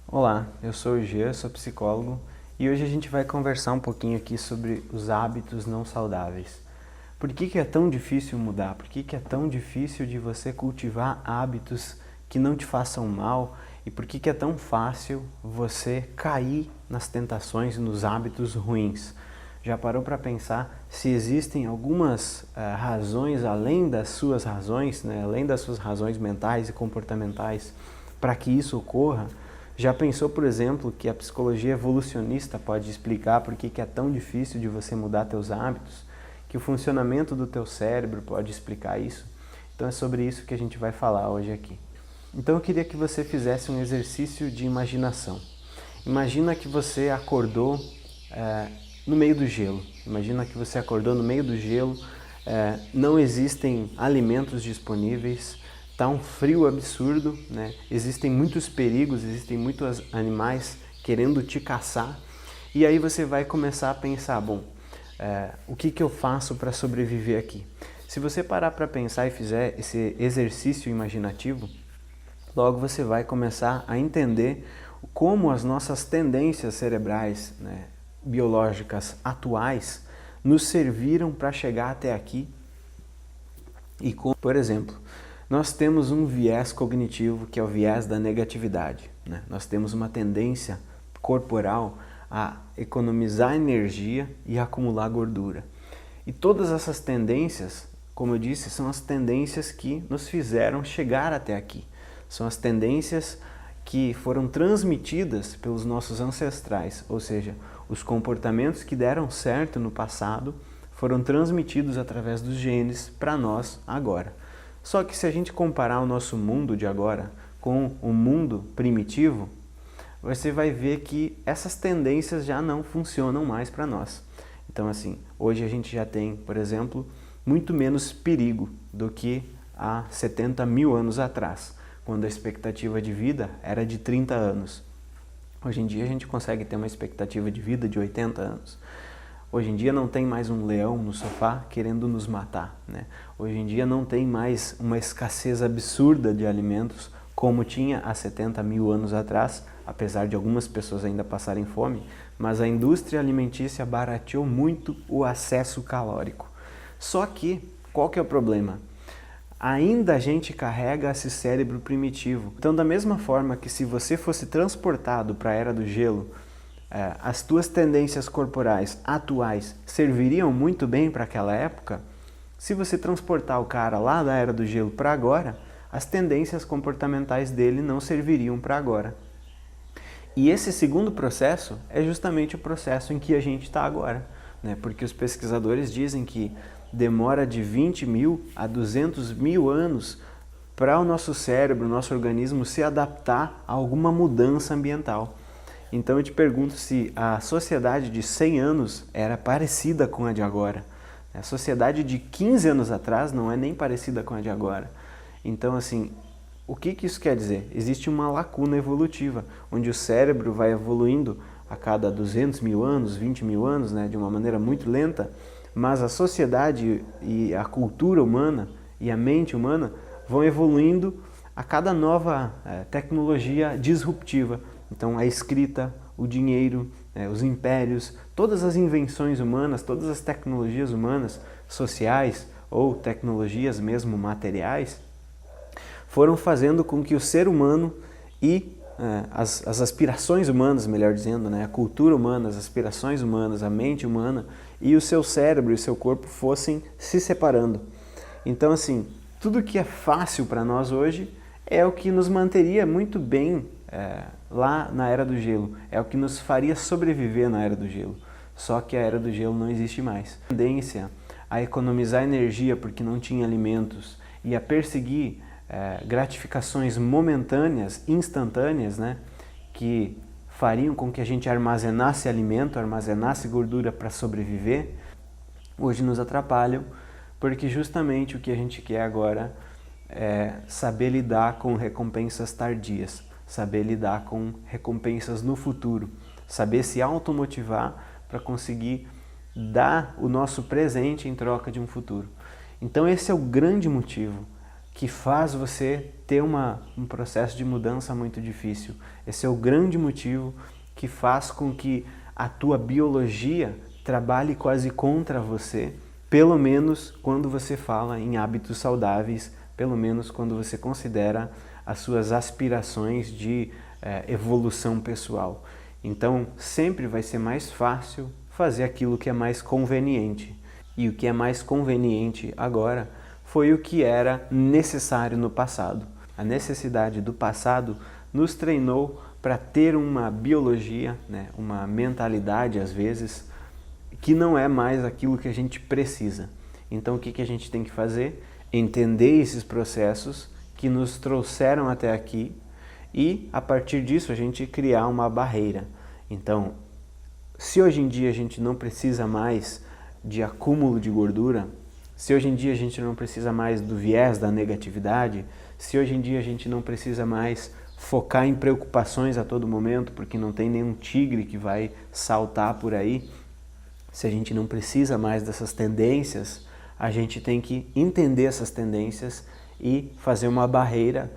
Olá, eu sou o Jean, sou psicólogo e hoje a gente vai conversar um pouquinho aqui sobre os hábitos não saudáveis. Por que é tão difícil mudar? Por que é tão difícil de você cultivar hábitos que não te façam mal? E por que é tão fácil você cair nas tentações e nos hábitos ruins? Já parou para pensar se existem algumas razões além das suas razões, né? Além das suas razões mentais e comportamentais para que isso ocorra? Já pensou, por exemplo, que a psicologia evolucionista pode explicar por que é tão difícil de você mudar teus hábitos? Que o funcionamento do teu cérebro pode explicar isso? Então é sobre isso que a gente vai falar hoje aqui. Então eu queria que você fizesse um exercício de imaginação. Imagina que você acordou no meio do gelo. Imagina que você acordou no meio do gelo, não existem alimentos disponíveis, está um frio absurdo, né? Existem muitos perigos, existem muitos animais querendo te caçar. E aí você vai começar a pensar, bom, o que eu faço para sobreviver aqui? Se você parar para pensar e fizer esse exercício imaginativo, logo você vai começar a entender como as nossas tendências cerebrais, né, biológicas atuais nos serviram para chegar até aqui. E como, por exemplo, nós temos um viés cognitivo que é o viés da negatividade, né? Nós temos uma tendência corporal a economizar energia e acumular gordura. E todas essas tendências, como eu disse, são as tendências que nos fizeram chegar até aqui. São as tendências que foram transmitidas pelos nossos ancestrais, ou seja, os comportamentos que deram certo no passado foram transmitidos através dos genes para nós agora. Só que se a gente comparar o nosso mundo de agora com o mundo primitivo, você vai ver que essas tendências já não funcionam mais para nós. Então assim, hoje a gente já tem, por exemplo, muito menos perigo do que há 70 mil anos atrás, quando a expectativa de vida era de 30 anos. Hoje em dia a gente consegue ter uma expectativa de vida de 80 anos. Hoje em dia não tem mais um leão no sofá querendo nos matar, né? Hoje em dia não tem mais uma escassez absurda de alimentos como tinha há 70 mil anos atrás, apesar de algumas pessoas ainda passarem fome, mas a indústria alimentícia barateou muito o acesso calórico. Só que, qual que é o problema? Ainda a gente carrega esse cérebro primitivo. Então, da mesma forma que se você fosse transportado para a Era do Gelo, as tuas tendências corporais atuais serviriam muito bem para aquela época, se você transportar o cara lá da Era do Gelo para agora, as tendências comportamentais dele não serviriam para agora. E esse segundo processo é justamente o processo em que a gente está agora, né? Porque os pesquisadores dizem que demora de 20 mil a 200 mil anos para o nosso cérebro, o nosso organismo se adaptar a alguma mudança ambiental. Então eu te pergunto se a sociedade de 100 anos era parecida com a de agora. A sociedade de 15 anos atrás não é nem parecida com a de agora. Então assim, o que isso quer dizer? Existe uma lacuna evolutiva, onde o cérebro vai evoluindo a cada 200 mil anos, 20 mil anos, né, de uma maneira muito lenta, mas a sociedade e a cultura humana e a mente humana vão evoluindo a cada nova tecnologia disruptiva. Então a escrita, o dinheiro, os impérios, todas as invenções humanas, todas as tecnologias humanas, sociais ou tecnologias mesmo materiais, foram fazendo com que o ser humano e as aspirações humanas, melhor dizendo, né, a cultura humana, as aspirações humanas, a mente humana e o seu cérebro e o seu corpo fossem se separando. Então assim, tudo que é fácil para nós hoje é o que nos manteria muito bem lá na Era do Gelo, é o que nos faria sobreviver na Era do Gelo. Só que a Era do Gelo não existe mais. A tendência a economizar energia porque não tinha alimentos e a perseguir gratificações momentâneas, instantâneas, né, que fariam com que a gente armazenasse alimento, armazenasse gordura para sobreviver, hoje nos atrapalham, porque justamente o que a gente quer agora é saber lidar com recompensas tardias, saber lidar com recompensas no futuro, saber se automotivar para conseguir dar o nosso presente em troca de um futuro. Então esse é o grande motivo que faz você ter um processo de mudança muito difícil. Esse é o grande motivo que faz com que a tua biologia trabalhe quase contra você, pelo menos quando você fala em hábitos saudáveis, pelo menos quando você considera as suas aspirações de evolução pessoal. Então, sempre vai ser mais fácil fazer aquilo que é mais conveniente. E o que é mais conveniente agora foi o que era necessário no passado. A necessidade do passado nos treinou para ter uma biologia, né, uma mentalidade, às vezes, que não é mais aquilo que a gente precisa. Então, o que a gente tem que fazer? Entender esses processos que nos trouxeram até aqui e, a partir disso, a gente criar uma barreira. Então, se hoje em dia a gente não precisa mais de acúmulo de gordura, se hoje em dia a gente não precisa mais do viés da negatividade, se hoje em dia a gente não precisa mais focar em preocupações a todo momento, porque não tem nenhum tigre que vai saltar por aí, se a gente não precisa mais dessas tendências, a gente tem que entender essas tendências e fazer uma barreira.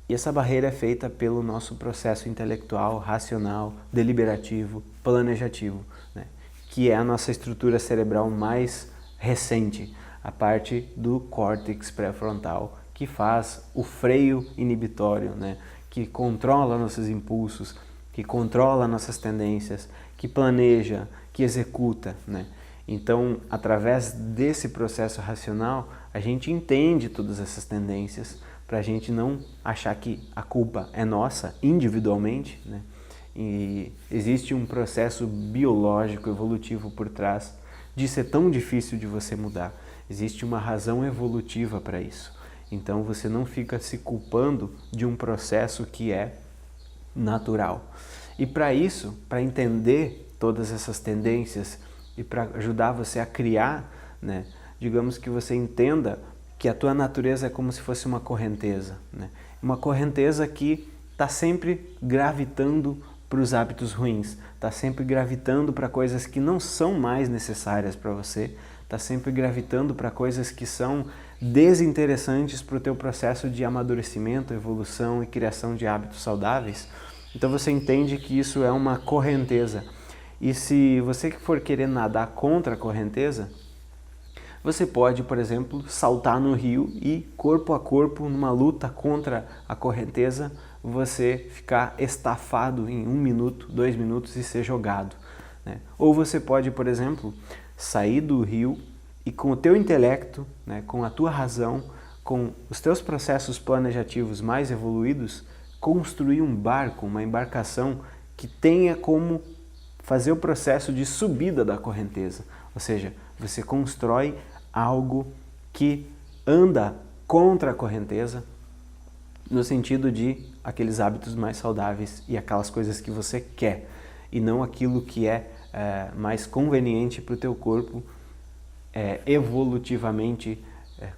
E essa barreira é feita pelo nosso processo intelectual, racional, deliberativo, planejativo, né? Que é a nossa estrutura cerebral mais recente, a parte do córtex pré-frontal, que faz o freio inibitório, né? Que controla nossos impulsos, que controla nossas tendências, que planeja, que executa, né? Então, através desse processo racional, a gente entende todas essas tendências, para a gente não achar que a culpa é nossa individualmente, né? E existe um processo biológico, evolutivo por trás de ser tão difícil de você mudar. Existe uma razão evolutiva para isso. Então você não fica se culpando de um processo que é natural. E para isso, para entender todas essas tendências e para ajudar você a criar, né, digamos que você entenda que a tua natureza é como se fosse uma correnteza, né? Uma correnteza que está sempre gravitando para os hábitos ruins, está sempre gravitando para coisas que não são mais necessárias para você, está sempre gravitando para coisas que são desinteressantes para o teu processo de amadurecimento, evolução e criação de hábitos saudáveis. Então você entende que isso é uma correnteza. E se você for querer nadar contra a correnteza, você pode, por exemplo, saltar no rio e, corpo a corpo, numa luta contra a correnteza, você ficar estafado em 1 minuto, 2 minutos e ser jogado, né? Ou você pode, por exemplo, sair do rio e com o teu intelecto, né, com a tua razão, com os teus processos planejativos mais evoluídos, construir um barco, uma embarcação que tenha como fazer o processo de subida da correnteza. Ou seja, você constrói algo que anda contra a correnteza, no sentido de aqueles hábitos mais saudáveis e aquelas coisas que você quer, e não aquilo que é mais conveniente para o teu corpo, evolutivamente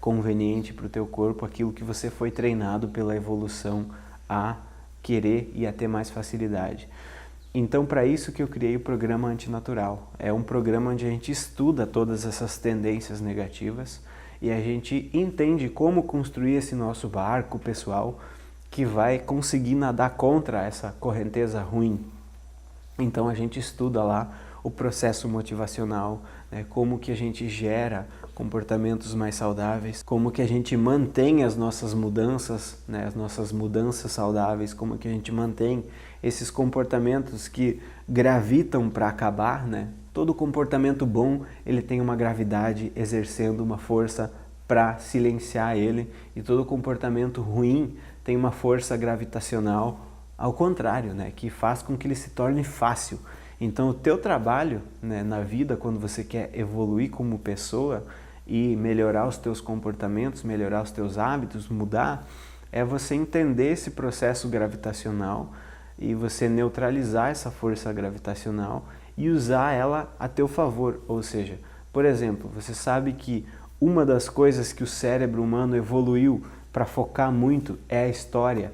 conveniente para o teu corpo, aquilo que você foi treinado pela evolução a querer e a ter mais facilidade. Então, para isso que eu criei o programa Antinatural. É um programa onde a gente estuda todas essas tendências negativas e a gente entende como construir esse nosso barco pessoal que vai conseguir nadar contra essa correnteza ruim. Então, a gente estuda lá o processo motivacional, né, como que a gente gera comportamentos mais saudáveis, como que a gente mantém as nossas mudanças, né, as nossas mudanças saudáveis, como que a gente mantém esses comportamentos que gravitam para acabar, né? Todo comportamento bom, ele tem uma gravidade exercendo uma força para silenciar ele, e todo comportamento ruim tem uma força gravitacional ao contrário, né, que faz com que ele se torne fácil. Então o teu trabalho, né, na vida, quando você quer evoluir como pessoa e melhorar os teus comportamentos, melhorar os teus hábitos, mudar, é você entender esse processo gravitacional e você neutralizar essa força gravitacional e usar ela a teu favor. Ou seja, por exemplo, você sabe que uma das coisas que o cérebro humano evoluiu para focar muito é a história.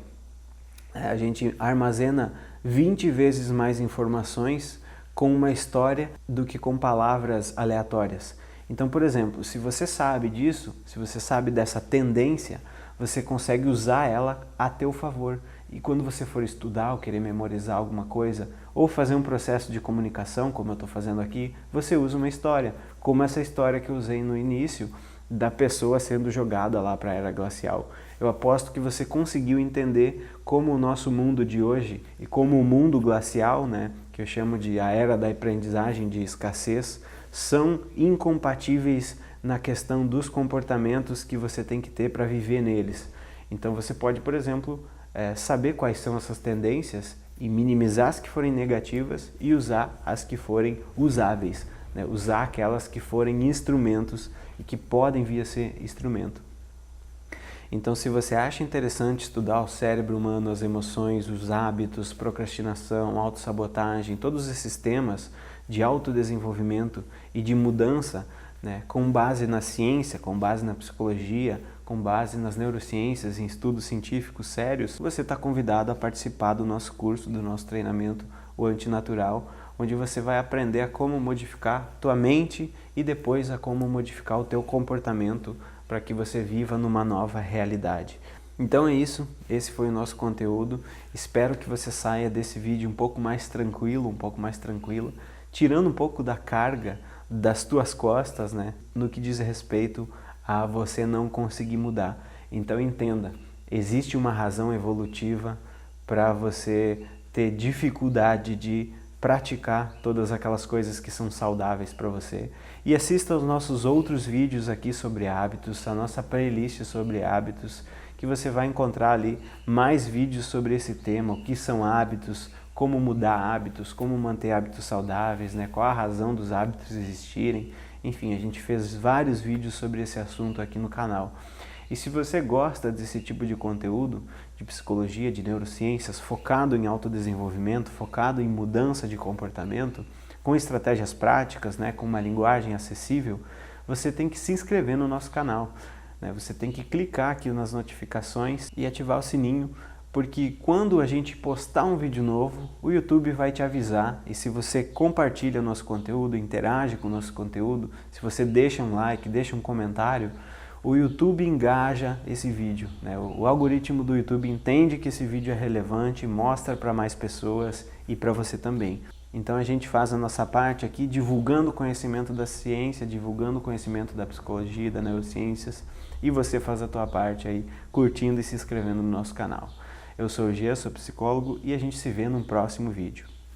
A gente armazena 20 vezes mais informações com uma história do que com palavras aleatórias. Então, por exemplo, se você sabe disso, se você sabe dessa tendência, você consegue usar ela a teu favor. E quando você for estudar ou querer memorizar alguma coisa, ou fazer um processo de comunicação, como eu estou fazendo aqui, você usa uma história, como essa história que eu usei no início, da pessoa sendo jogada lá para a Era Glacial. Eu aposto que você conseguiu entender como o nosso mundo de hoje e como o mundo glacial, né, que eu chamo de a Era da Aprendizagem de Escassez, são incompatíveis na questão dos comportamentos que você tem que ter para viver neles. Então você pode, por exemplo, saber quais são essas tendências e minimizar as que forem negativas e usar as que forem usáveis, né? Usar aquelas que forem instrumentos e que podem vir a ser instrumento. Então, se você acha interessante estudar o cérebro humano, as emoções, os hábitos, procrastinação, autossabotagem, todos esses temas de autodesenvolvimento e de mudança, né, com base na ciência, com base na psicologia, com base nas neurociências, em estudos científicos sérios, você está convidado a participar do nosso curso, do nosso treinamento, o Antinatural, onde você vai aprender a como modificar tua mente e depois a como modificar o teu comportamento para que você viva numa nova realidade. Então é isso, esse foi o nosso conteúdo. Espero que você saia desse vídeo um pouco mais tranquilo, um pouco mais tranquila, tirando um pouco da carga das tuas costas, né, no que diz respeito a você não conseguir mudar. Então entenda, existe uma razão evolutiva para você ter dificuldade de praticar todas aquelas coisas que são saudáveis para você. E assista aos nossos outros vídeos aqui sobre hábitos, a nossa playlist sobre hábitos, que você vai encontrar ali mais vídeos sobre esse tema, o que são hábitos, como mudar hábitos, como manter hábitos saudáveis, né? Qual a razão dos hábitos existirem. Enfim, a gente fez vários vídeos sobre esse assunto aqui no canal. E se você gosta desse tipo de conteúdo, de psicologia, de neurociências, focado em autodesenvolvimento, focado em mudança de comportamento, com estratégias práticas, né, com uma linguagem acessível, você tem que se inscrever no nosso canal, né? Você tem que clicar aqui nas notificações e ativar o sininho, porque quando a gente postar um vídeo novo, o YouTube vai te avisar. E se você compartilha o nosso conteúdo, interage com o nosso conteúdo, se você deixa um like, deixa um comentário, o YouTube engaja esse vídeo, né? O algoritmo do YouTube entende que esse vídeo é relevante, mostra para mais pessoas e para você também. Então a gente faz a nossa parte aqui divulgando o conhecimento da ciência, divulgando o conhecimento da psicologia, das neurociências, e você faz a tua parte aí, curtindo e se inscrevendo no nosso canal. Eu sou o Gia, sou psicólogo, e a gente se vê num próximo vídeo.